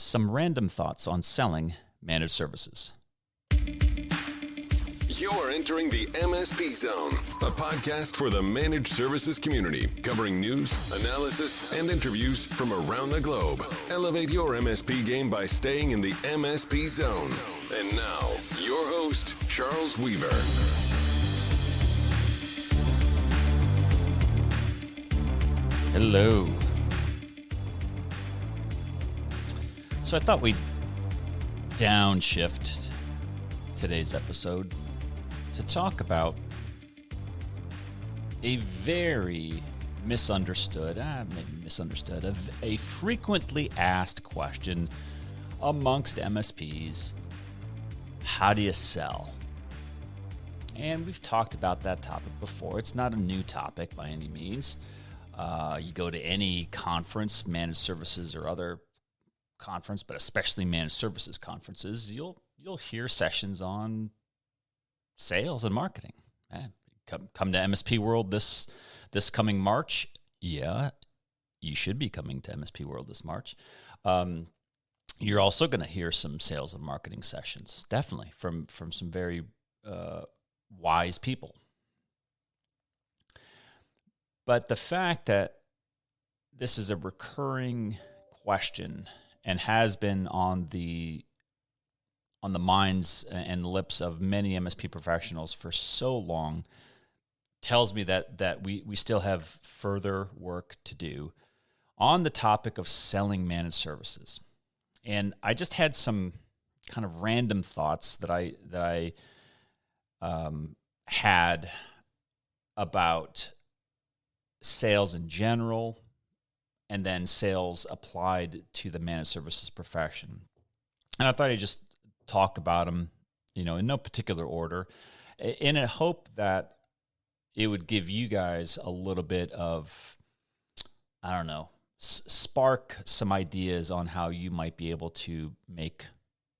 some random thoughts on selling managed services. You're entering the MSP Zone, a podcast for the managed services community, covering news, analysis, and interviews from around the globe. Elevate your MSP game by staying in the MSP Zone. And now, your host, Charles Weaver. Hello. So I thought we'd downshift today's episode to talk about a very misunderstood, a frequently asked question amongst MSPs. How do you sell? And we've talked about that topic before. It's not a new topic by any means. You go to any conference, managed services or other conference, but especially managed services conferences, you'll hear sessions on sales and marketing. Come to MSP World this coming March. Yeah, you should be coming to MSP World this March. You're also going to hear some sales and marketing sessions, definitely from some very wise people. But the fact that this is a recurring question and has been on the minds and lips of many MSP professionals for so long tells me that we still have further work to do on the topic of selling managed services. And I just had some kind of random thoughts that I had about sales in general, and then sales applied to the managed services profession. And I thought I'd just talk about them, in no particular order, in a hope that it would give you guys a little bit of, spark some ideas on how you might be able to make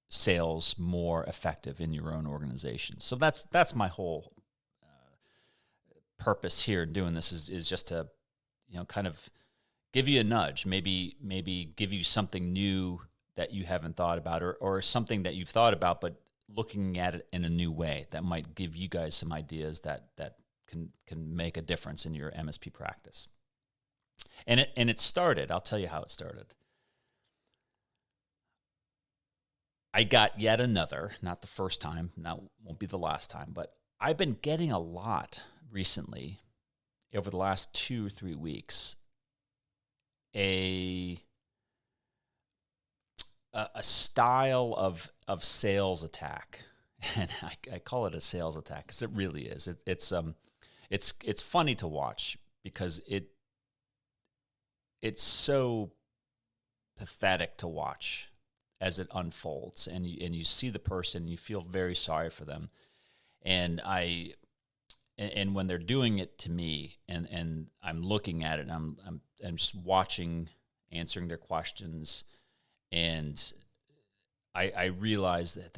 sales more effective in your own organization. So that's my whole purpose here in doing this is just to, kind of give you a nudge, maybe give you something new that you haven't thought about, or something that you've thought about, but looking at it in a new way that might give you guys some ideas that can make a difference in your MSP practice. And it started, I'll tell you how it started. I got yet another, not the first time, won't be the last time, but I've been getting a lot recently, over the last 2 or 3 weeks, a style of sales attack, and I call it a sales attack because it really is. It's funny to watch because it's so pathetic to watch as it unfolds, and you see the person, you feel very sorry for them, and when they're doing it to me, and I'm looking at it, and I'm just watching, answering their questions, and I realize that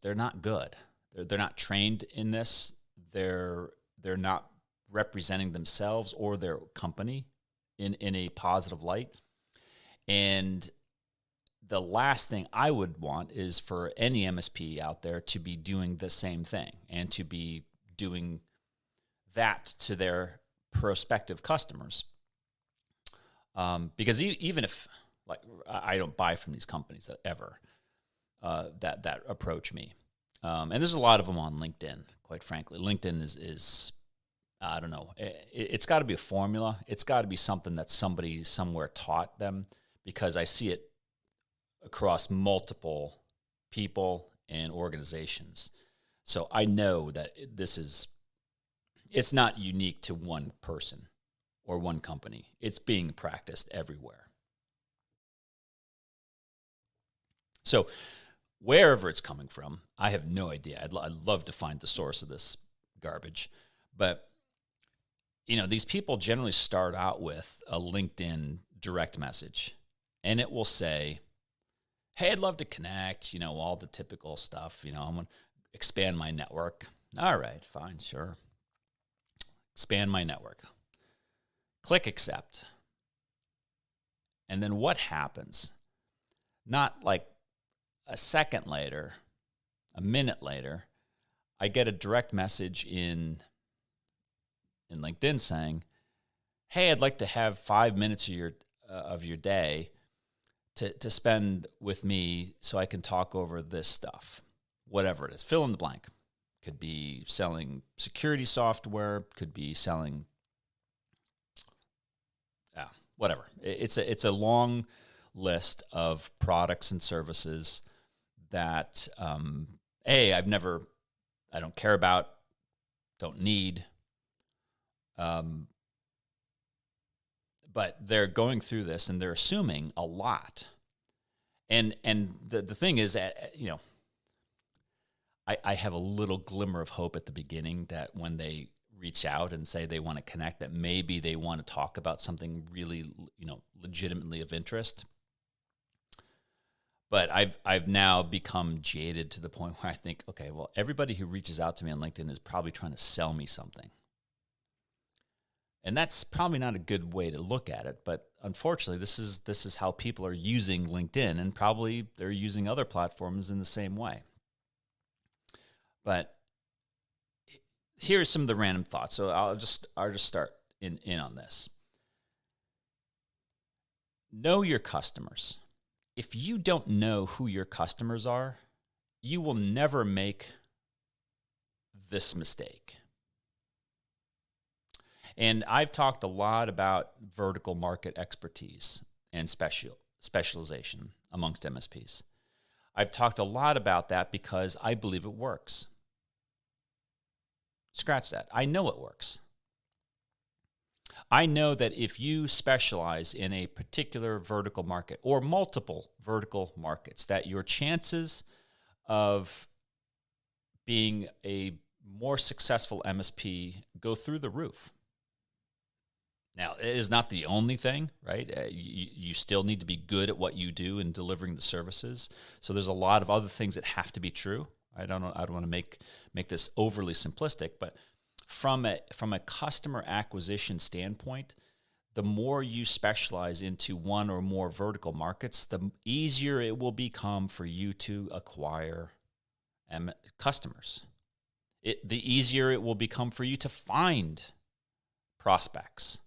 they're not good. They're not trained in this. They're not representing themselves or their company in a positive light. And the last thing I would want is for any MSP out there to be doing the same thing and to be doing that to their prospective customers. Because even if, like, I don't buy from these companies ever that approach me, and there's a lot of them on LinkedIn. Quite frankly, LinkedIn is I don't know. It's got to be a formula. It's got to be something that somebody somewhere taught them, because I see it across multiple people and organizations. So I know that it's not unique to one person or one company. It's being practiced everywhere. So wherever it's coming from, I have no idea. I'd love to find the source of this garbage. But, these people generally start out with a LinkedIn direct message, and it will say, hey, I'd love to connect, all the typical stuff. I'm going to expand my network. All right, fine, sure. Expand my network. Click accept. And then what happens? not like a second later, a minute later, I get a direct message in LinkedIn saying, "Hey, I'd like to have 5 minutes of your day to spend with me so I can talk over this stuff." Whatever it is, fill in the blank. Could be selling security software, could be selling, whatever. It's a long list of products and services that I don't care about, don't need, but they're going through this and they're assuming a lot. And the thing is that, I have a little glimmer of hope at the beginning that when they reach out and say they want to connect, that maybe they want to talk about something really, legitimately of interest. But I've now become jaded to the point where I think, okay, well, everybody who reaches out to me on LinkedIn is probably trying to sell me something. And that's probably not a good way to look at it, but unfortunately, this is how people are using LinkedIn, and probably they're using other platforms in the same way. But here's some of the random thoughts. So I'll just start in on this. Know your customers. If you don't know who your customers are, you will never make this mistake. And I've talked a lot about vertical market expertise and specialization amongst MSPs. I've talked a lot about that because I believe it works. Scratch that. I know it works. I know that if you specialize in a particular vertical market or multiple vertical markets, that your chances of being a more successful MSP go through the roof. Now, it is not the only thing, right? You still need to be good at what you do in delivering the services. So there's a lot of other things that have to be true. I don't want to make this overly simplistic, but from a customer acquisition standpoint, the more you specialize into one or more vertical markets, the easier it will become for you to acquire customers. The easier it will become for you to find prospects,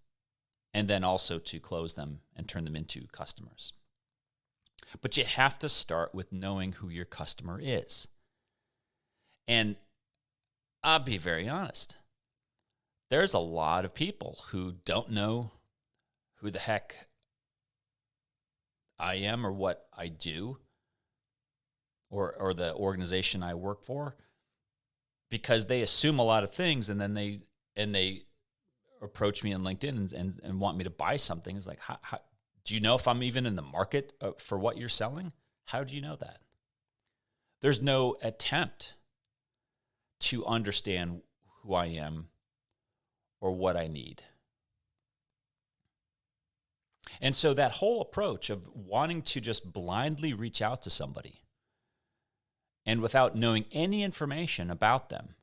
and then also to close them and turn them into customers. But you have to start with knowing who your customer is. And I'll be very honest. There's a lot of people who don't know who the heck I am or what I do or the organization I work for, because they assume a lot of things, and then they approach me on LinkedIn and want me to buy something. It's like, how do you know if I'm even in the market for what you're selling? How do you know that? There's no attempt to understand who I am or what I need. And so that whole approach of wanting to just blindly reach out to somebody and without knowing any information about them,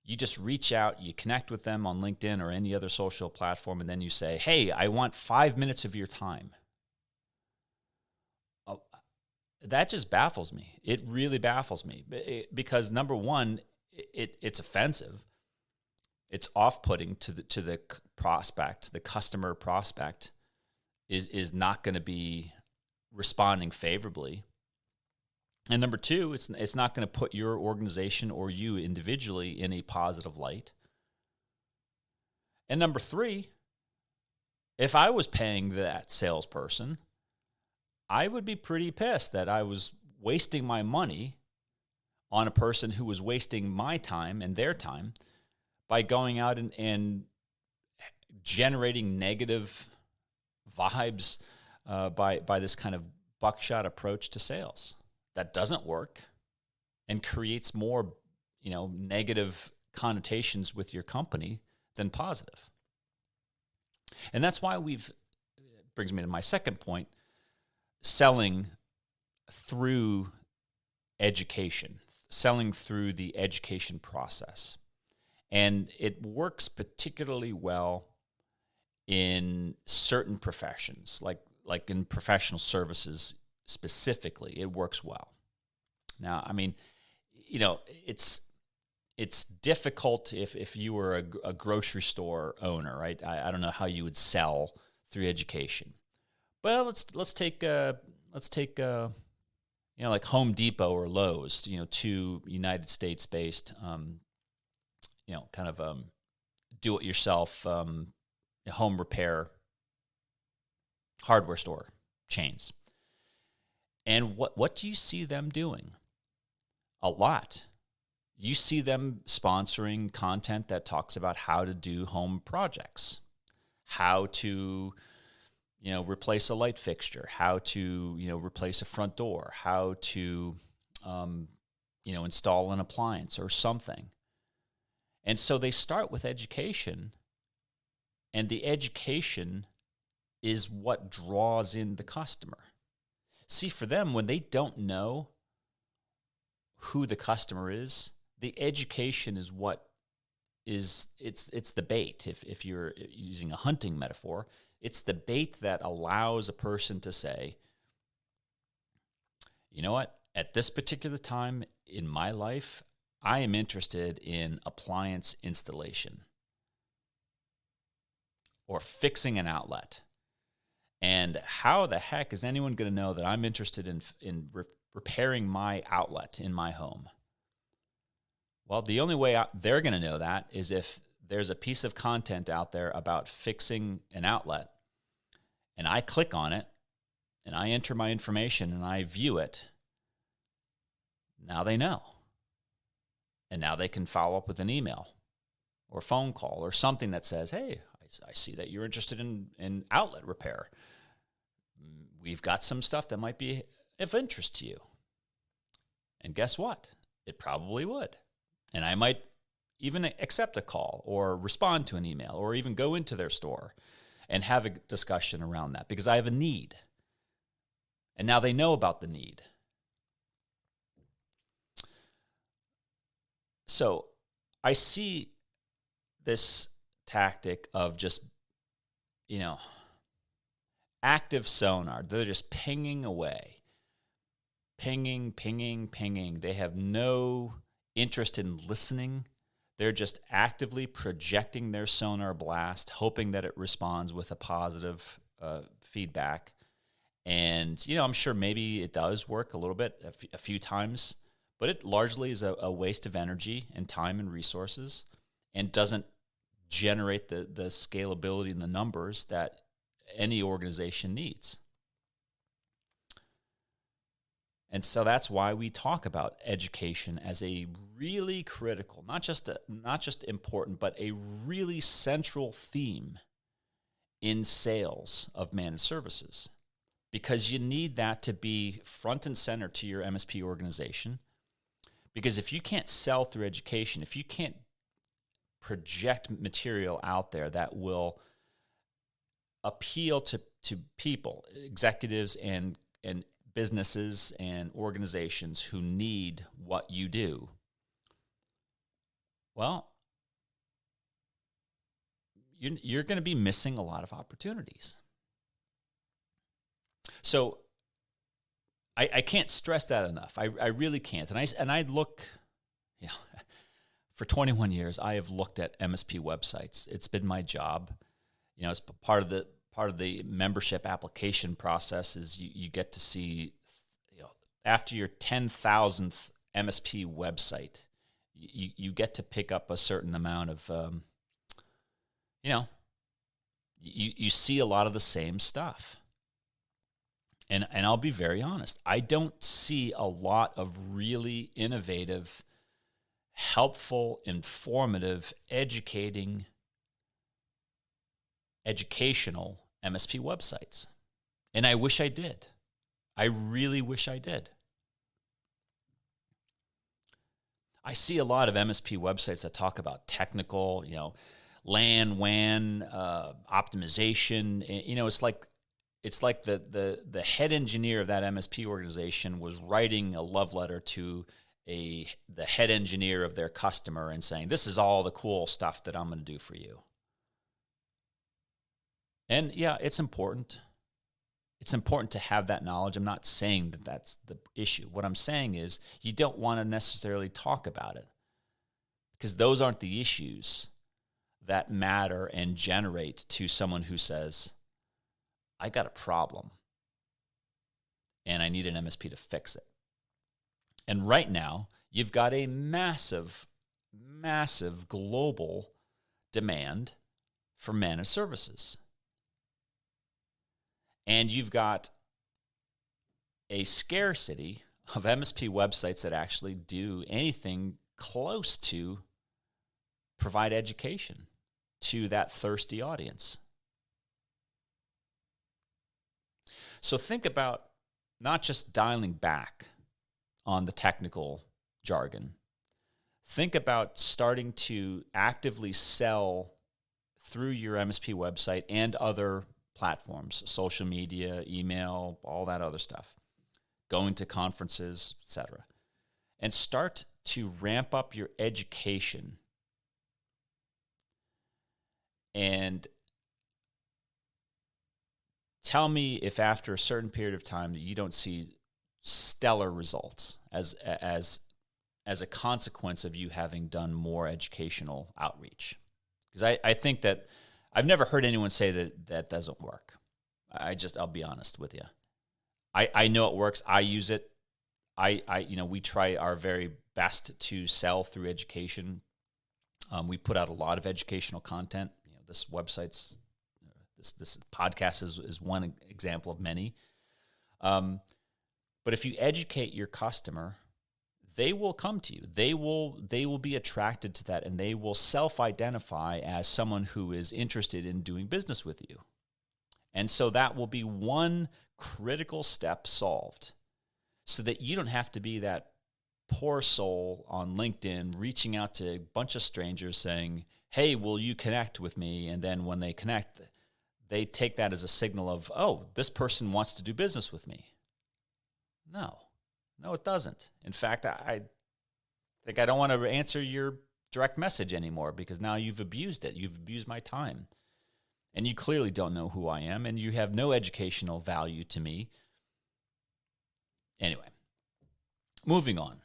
you just reach out, you connect with them on LinkedIn or any other social platform, and then you say, "Hey, I want 5 minutes of your time." That just baffles me. It really baffles me because, number one, it's offensive. It's off-putting to the prospect. The customer prospect is not going to be responding favorably. And number two, it's not going to put your organization or you individually in a positive light. And number three, if I was paying that salesperson, I would be pretty pissed that I was wasting my money on a person who was wasting my time and their time by going out and generating negative vibes by this kind of buckshot approach to sales. That doesn't work and creates more, negative connotations with your company than positive. And that's why brings me to my second point, selling through education, selling through the education process. And it works particularly well in certain professions, like in professional services. specifically, it works well. Now, I mean, you know, it's difficult if you were a grocery store owner, right? I don't know how you would sell through education. Well, let's take you know, like Home Depot or Lowe's, you know, two United States based you know, kind of do it yourself home repair hardware store chains. And what do you see them doing? A lot. You see them sponsoring content that talks about how to do home projects, how to, you know, replace a light fixture, how to, you know, replace a front door, how to, you know, install an appliance or something. And so they start with education, and the education is what draws in the customer. See, for them, when they don't know who the customer is, the education is what is, it's the bait. If you're using a hunting metaphor, it's the bait that allows a person to say, you know what, at this particular time in my life, I am interested in appliance installation or fixing an outlet. And how the heck is anyone going to know that I'm interested in repairing my outlet in my home? Well, the only way they're going to know that is if there's a piece of content out there about fixing an outlet, and I click on it, and I enter my information, and I view it. Now they know. And now they can follow up with an email or phone call or something that says, hey, I see that you're interested in outlet repair. We've got some stuff that might be of interest to you. And guess what? It probably would. And I might even accept a call or respond to an email or even go into their store and have a discussion around that because I have a need. And now they know about the need. So I see this tactic of just, you know, active sonar. They're just pinging away. Pinging, pinging, pinging. They have no interest in listening. They're just actively projecting their sonar blast, hoping that it responds with a positive feedback. And, you know, I'm sure maybe it does work a little bit, a few times, but it largely is a waste of energy and time and resources and doesn't generate the scalability and the numbers that any organization needs. And so that's why we talk about education as a really critical, not just important, but a really central theme in sales of managed services. Because you need that to be front and center to your MSP organization. Because if you can't sell through education, if you can't project material out there that will appeal to people, executives and businesses and organizations who need what you do, well, you're going to be missing a lot of opportunities. So I can't stress that enough. I really can't. And I look, you know, for 21 years, I have looked at MSP websites. It's been my job. You know, it's part of the membership application process is you get to see, you know, after your 10,000th MSP website, you get to pick up a certain amount of, you know, you see a lot of the same stuff. And I'll be very honest, I don't see a lot of really innovative, helpful, informative, educational MSP websites. And I wish I did. I really wish I did. I see a lot of MSP websites that talk about technical, you know, LAN, WAN, optimization. You know, it's like the head engineer of that MSP organization was writing a love letter to the head engineer of their customer and saying, this is all the cool stuff that I'm going to do for you. And yeah, it's important. it's important to have that knowledge. I'm not saying that that's the issue. What I'm saying is you don't want to necessarily talk about it because those aren't the issues that matter and generate to someone who says, I got a problem and I need an MSP to fix it. And right now, you've got a massive, massive global demand for managed services. And you've got a scarcity of MSP websites that actually do anything close to provide education to that thirsty audience. So think about not just dialing back on the technical jargon. Think about starting to actively sell through your MSP website and other platforms, social media, email, all that other stuff, going to conferences, etc. And start to ramp up your education. And tell me if after a certain period of time that you don't see stellar results as a consequence of you having done more educational outreach. Because I think that I've never heard anyone say that that doesn't work. I'll be honest with you. I know it works. I use it. We try our very best to sell through education. We put out a lot of educational content. This website's, this podcast is one example of many. But if you educate your customer, they will come to you. They will be attracted to that, and they will self-identify as someone who is interested in doing business with you. And so that will be one critical step solved, so that you don't have to be that poor soul on LinkedIn reaching out to a bunch of strangers saying, hey, will you connect with me? And then when they connect, they take that as a signal of, oh, this person wants to do business with me. No, it doesn't. In fact, I think I don't want to answer your direct message anymore because now you've abused it. You've abused my time. And you clearly don't know who I am, and you have no educational value to me. Anyway, moving on.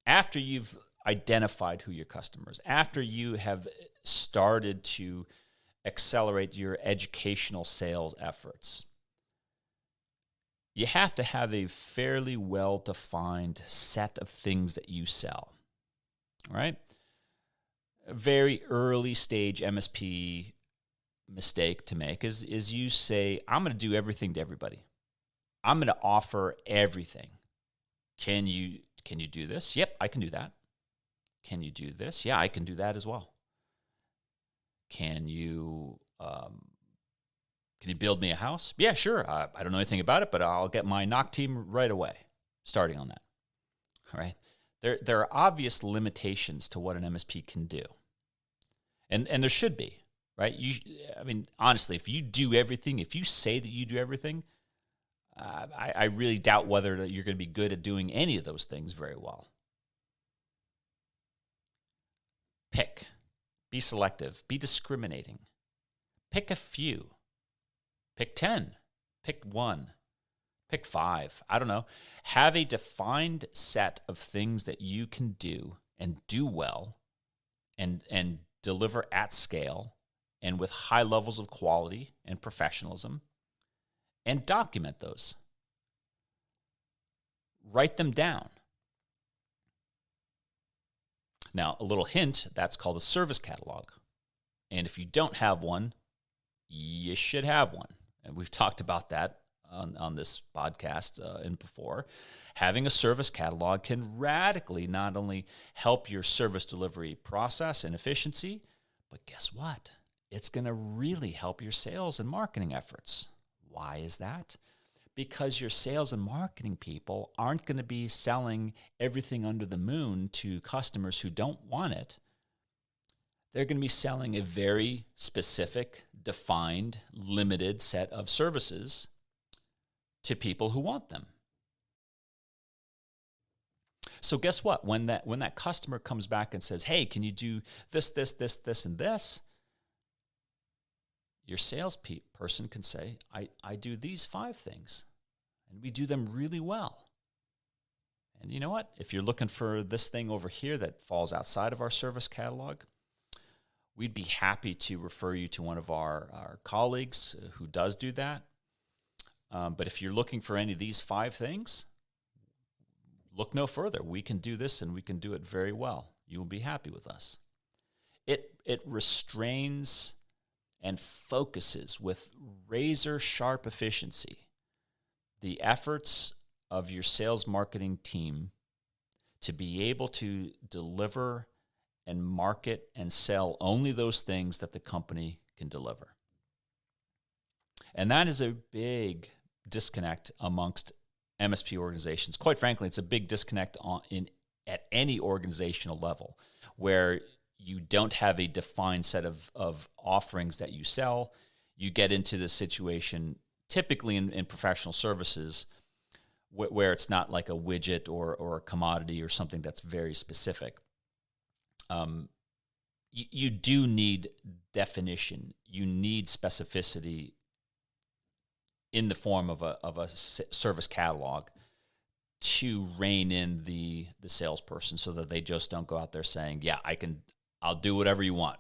After you've identified who your customers, after you have started to accelerate your educational sales efforts, you have to have a fairly well-defined set of things that you sell, right? A very early stage MSP mistake to make is you say, I'm going to do everything to everybody. I'm going to offer everything. Can you do this? Yep, I can do that. Can you do this? Yeah, I can do that as well. Can you build me a house? Yeah, sure. I don't know anything about it, but I'll get my knock team right away, starting on that. All right. There are obvious limitations to what an MSP can do. And there should be, right? Honestly, if you do everything, if you say that you do everything, I really doubt whether you're going to be good at doing any of those things very well. Pick. Be selective. Be discriminating. Pick a few. Pick 10. Pick 1. Pick 5. I don't know. Have a defined set of things that you can do and do well and deliver at scale and with high levels of quality and professionalism, and document those. Write them down. Now, a little hint, that's called a service catalog. And if you don't have one, you should have one. And we've talked about that on this podcast and before. Having a service catalog can radically not only help your service delivery process and efficiency, but guess what? It's going to really help your sales and marketing efforts. Why is that? Because your sales and marketing people aren't going to be selling everything under the moon to customers who don't want it. They're going to be selling a very specific, defined, limited set of services to people who want them. So guess what? When that customer comes back and says, hey, can you do this, and this? your salesperson can say, I do these 5 things, and we do them really well. And you know what? If you're looking for this thing over here that falls outside of our service catalog, we'd be happy to refer you to one of our colleagues who does do that. But if you're looking for any of these 5 things, look no further. We can do this, and we can do it very well. You will be happy with us. It restrains and focuses with razor-sharp efficiency the efforts of your sales marketing team to be able to deliver and market and sell only those things that the company can deliver. And that is a big disconnect amongst MSP organizations. Quite frankly, it's a big disconnect at any organizational level where you don't have a defined set of offerings that you sell. You get into the situation typically in professional services where it's not like a widget or a commodity or something that's very specific. You do need definition. You need specificity in the form of a service catalog to rein in the salesperson so that they just don't go out there saying, yeah, I'll do whatever you want.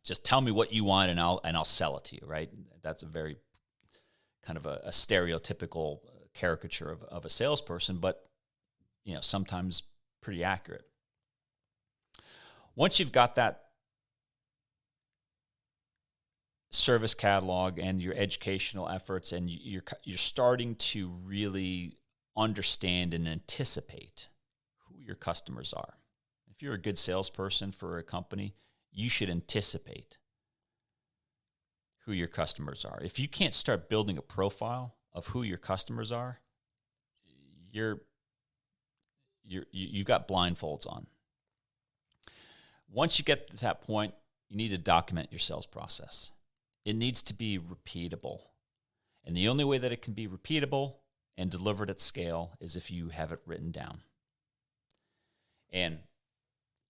Just tell me what you want and I'll sell it to you, right? That's a very kind of a stereotypical caricature of a salesperson, but sometimes pretty accurate. Once you've got that service catalog and your educational efforts, and you're starting to really understand and anticipate who your customers are. If you're a good salesperson for a company, you should anticipate who your customers are. If you can't start building a profile of who your customers are, you've got blindfolds on. Once you get to that point, you need to document your sales process. It needs to be repeatable. And the only way that it can be repeatable and delivered at scale is if you have it written down. And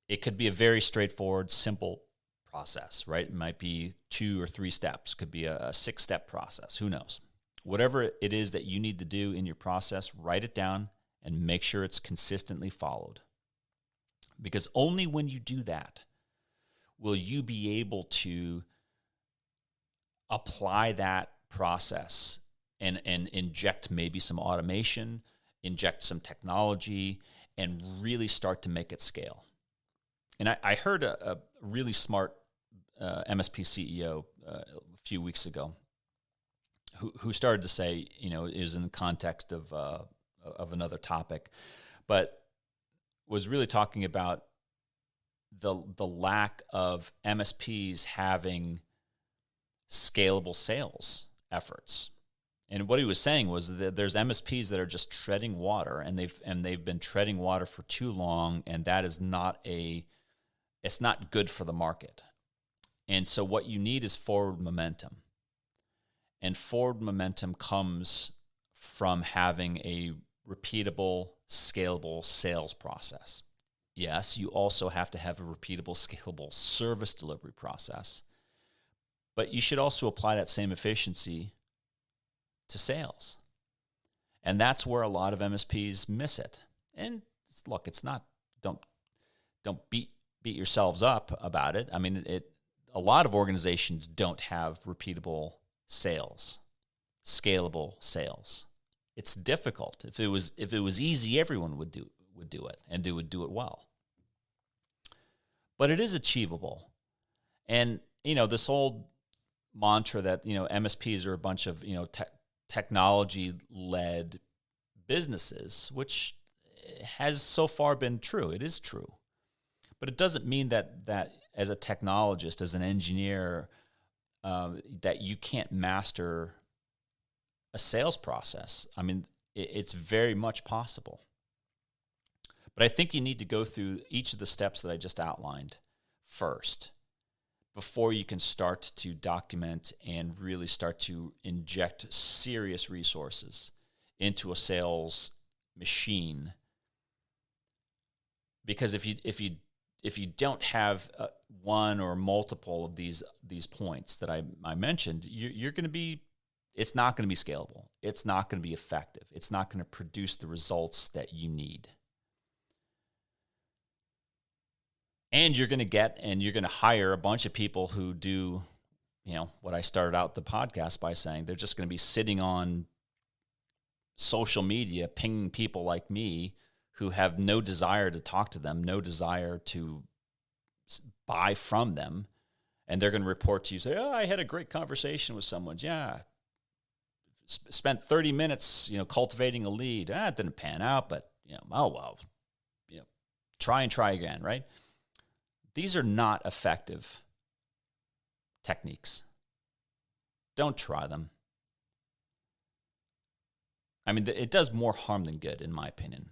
it could be a very straightforward, simple process, right? It might be 2 or 3 steps. It could be a 6-step process. Who knows? Whatever it is that you need to do in your process, write it down and make sure it's consistently followed. Because only when you do that will you be able to apply that process and inject maybe some automation, inject some technology, and really start to make it scale. And I heard a really smart MSP CEO a few weeks ago who started to say, it was in the context of another topic, but was really talking about the lack of MSPs having scalable sales efforts. And what he was saying was that there's MSPs that are just treading water, and they've been treading water for too long, and that is it's not good for the market. And so what you need is forward momentum. And forward momentum comes from having a repeatable, scalable sales process. Yes, you also have to have a repeatable, scalable service delivery process, but you should also apply that same efficiency to sales. And that's where a lot of MSPs miss it. And look, it's not, don't beat yourselves up about it. I mean, a lot of organizations don't have repeatable sales, scalable sales. It's difficult. If it was easy, everyone would do it and would do it well. But it is achievable. And this old mantra that MSPs are a bunch of technology-led businesses, which has so far been true. It is true. But it doesn't mean that as a technologist, as an engineer, that you can't master a sales process. I mean, it's very much possible. But I think you need to go through each of the steps that I just outlined first before you can start to document and really start to inject serious resources into a sales machine. Because if you don't have one or multiple of these points that I mentioned, you're going to be, it's not going to be scalable. It's not going to be effective. It's not going to produce the results that you need. And you're going to hire a bunch of people who do, what I started out the podcast by saying, they're just going to be sitting on social media, pinging people like me who have no desire to talk to them, no desire to buy from them. And they're going to report to you, say, oh, I had a great conversation with someone. Yeah. Spent 30 minutes, cultivating a lead. It didn't pan out, but, oh, well, try and try again, right? These are not effective techniques. Don't try them. I mean, it does more harm than good, in my opinion.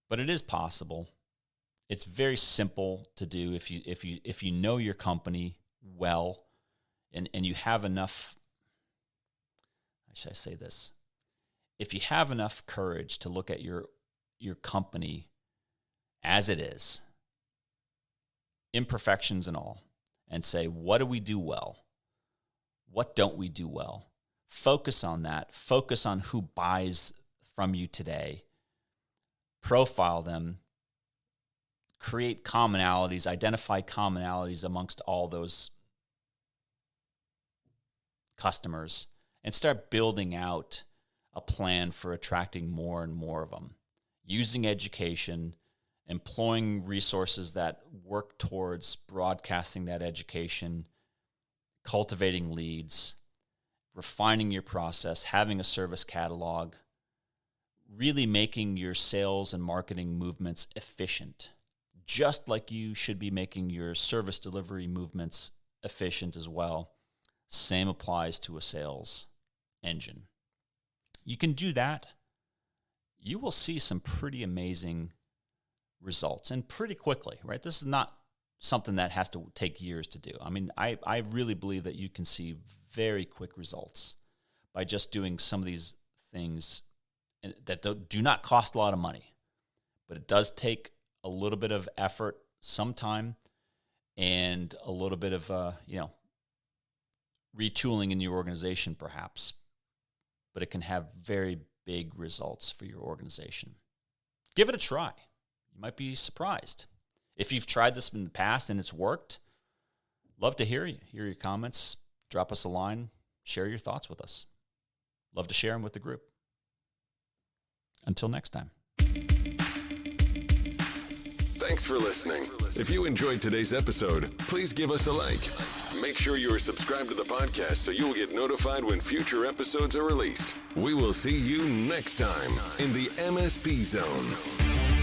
But it is possible. It's very simple to do if you know your company well, and you have enough. How should I say this? If you have enough courage to look at your company as it is, imperfections and all, and say, what do we do well? What don't we do well? Focus on that. Focus on who buys from you today. Profile them. Create commonalities. Identify commonalities amongst all those customers, and start building out a plan for attracting more and more of them. Using education, employing resources that work towards broadcasting that education, cultivating leads, refining your process, having a service catalog, really making your sales and marketing movements efficient, just like you should be making your service delivery movements efficient as well. Same applies to a sales engine. You can do that. You will see some pretty amazing results, and pretty quickly, right? This is not something that has to take years to do. I mean, I really believe that you can see very quick results by just doing some of these things that do not cost a lot of money, but it does take a little bit of effort, some time, and a little bit of, retooling in your organization perhaps, but it can have very big results for your organization. Give it a try. You might be surprised. If you've tried this in the past and it's worked, love to hear your comments. Drop us a line, share your thoughts with us. Love to share them with the group. Until next time. Thanks for listening. If you enjoyed today's episode, please give us a like. Make sure you are subscribed to the podcast so you will get notified when future episodes are released. We will see you next time in the MSP Zone.